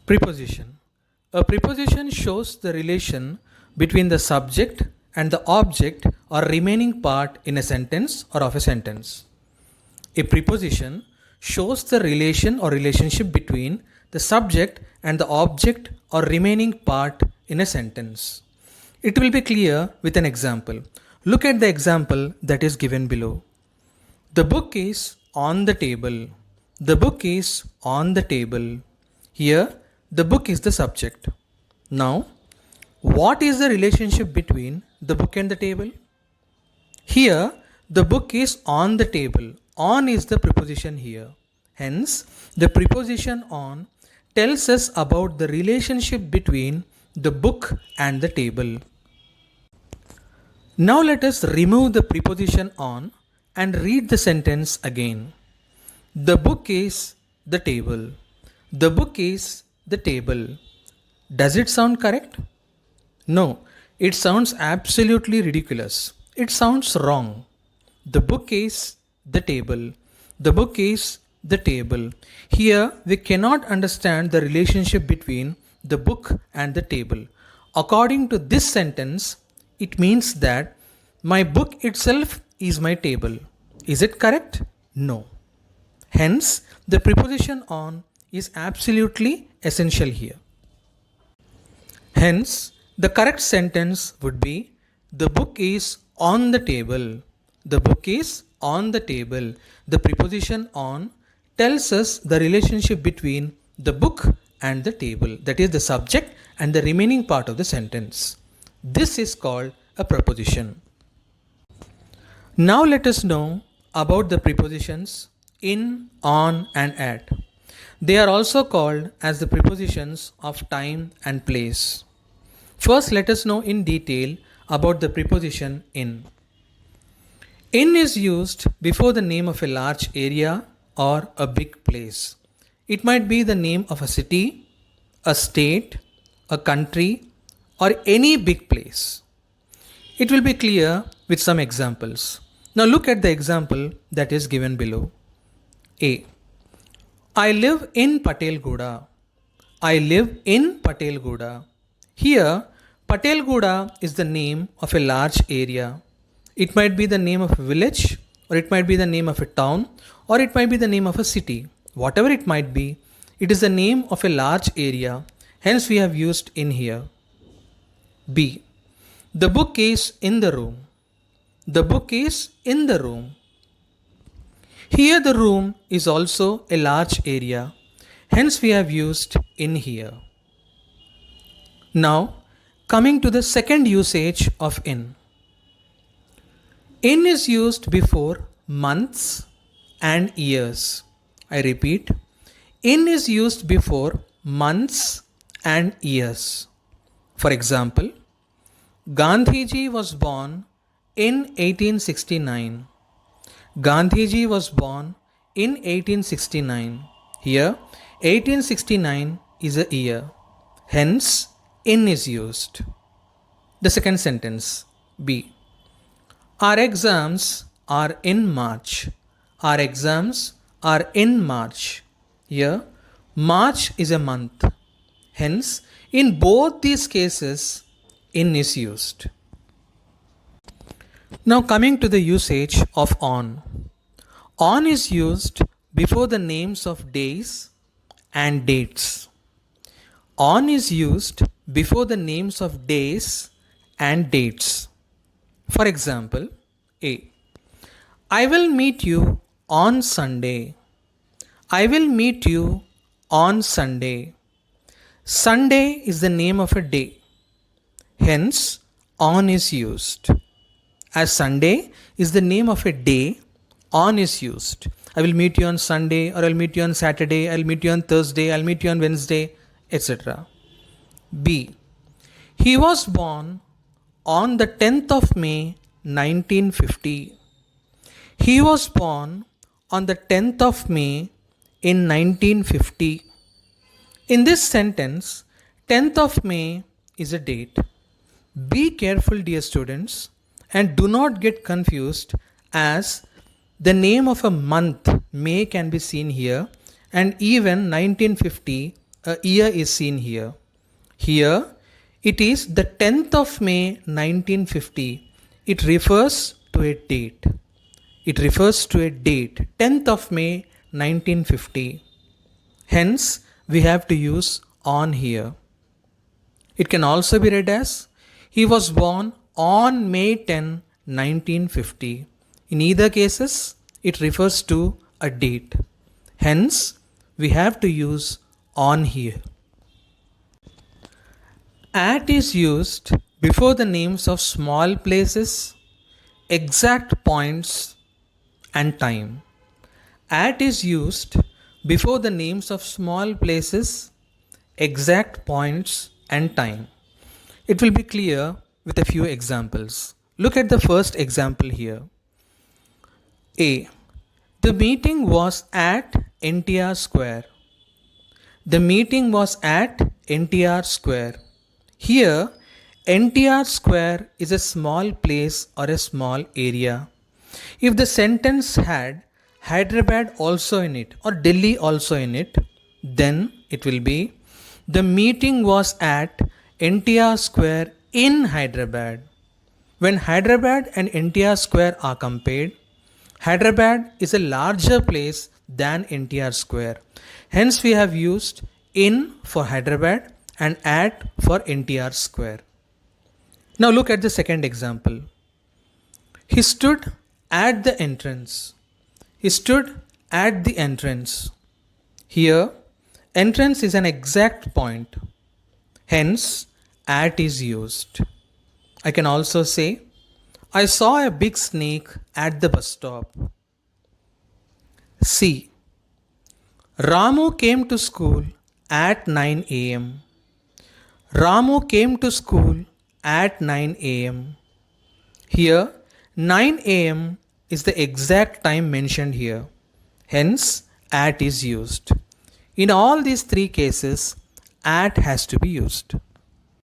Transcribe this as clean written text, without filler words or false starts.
Preposition. A preposition shows the relation between the subject and the object or remaining part in a sentence or of a sentence. A preposition shows the relation or relationship between the subject and the object or remaining part in a sentence. It will be clear with an example. Look at the example that is given below. The book is on the table. The book is on the table. Here, the book is the subject. Now, what is the relationship between the book and the table? Here, the book is on the table. On is the preposition here. Hence, the preposition on tells us about the relationship between the book and the table. Now let us remove the preposition on and read the sentence again. The book is the table. The book is the table. Does it sound correct? No, it sounds absolutely ridiculous. It sounds wrong. The book is the table. The book is the table. Here we cannot understand the relationship between the book and the table. According to this sentence, it means that my book itself is my table. Is it correct? No. Hence, the preposition on is absolutely essential here. Hence, the correct sentence would be the book is on the table. The book is on the table. The preposition on tells us the relationship between the book and the table, that is the subject and the remaining part of the sentence. This is called a preposition. Now let us know about the prepositions in, on and at. They are also called as the prepositions of time and place. First, let us know in detail about the preposition in. In is used before the name of a large area or a big place. It might be the name of a city, a state, a country, or any big place. It will be clear with some examples. Now look at the example that is given below. A. I live in Patelguda. I live in Patelguda. Here, Patelguda is the name of a large area. It might be the name of a village, or it might be the name of a town, or it might be the name of a city. Whatever it might be, it is the name of a large area. Hence, we have used in here. B. The book is in the room. The book is in the room. Here the room is also a large area. Hence we have used in here. Now coming to the second usage of in. In is used before months and years. I repeat, in is used before months and years. For example, Gandhiji was born in 1869. Gandhiji was born in 1869. Here, 1869 is a year. Hence, in is used. The second sentence, B. Our exams are in March. Our exams are in March. Here, March is a month. Hence, in both these cases, in is used. Now coming to the usage of on. On is used before the names of days and dates. On is used before the names of days and dates. For example, A. I will meet you on Sunday. I will meet you on Sunday. Sunday is the name of a day. Hence, on is used. As Sunday is the name of a day, on is used. I will meet you on Sunday, or I'll meet you on Saturday, I'll meet you on Thursday, I'll meet you on Wednesday, etc. B. He was born on the 10th of May 1950. He was born on the 10th of May in 1950. In this sentence, 10th of May is a date. Be careful, dear students, and do not get confused, as the name of a month, May, can be seen here, and even 1950, year is seen here. Here it is the 10th of May 1950. It refers to a date. It refers to a date, 10th of May 1950. Hence, we have to use on here. It can also be read as he was born on May 10, 1950. In either cases, it refers to a date. Hence, we have to use on here. At is used before the names of small places, exact points, and time. At is used before the names of small places, exact points, and time. It will be clear with a few examples. Look at the first example here. A. The meeting was at NTR Square. The meeting was at NTR Square. Here, NTR Square is a small place or a small area. If the sentence had Hyderabad also in it or Delhi also in it, then it will be the meeting was at NTR Square in Hyderabad. When Hyderabad and NTR Square are compared, Hyderabad is a larger place than NTR Square. Hence we have used in for Hyderabad and at for NTR Square. Now look at the second example. He stood at the entrance. He stood at the entrance. Here, entrance is an exact point. Hence, at is used. I can also say, I saw a big snake at the bus stop. C. Ramu came to school at 9 a.m. Ramu came to school at 9 a.m. Here, 9 a.m. is the exact time mentioned here. Hence, at is used. In all these three cases, at has to be used.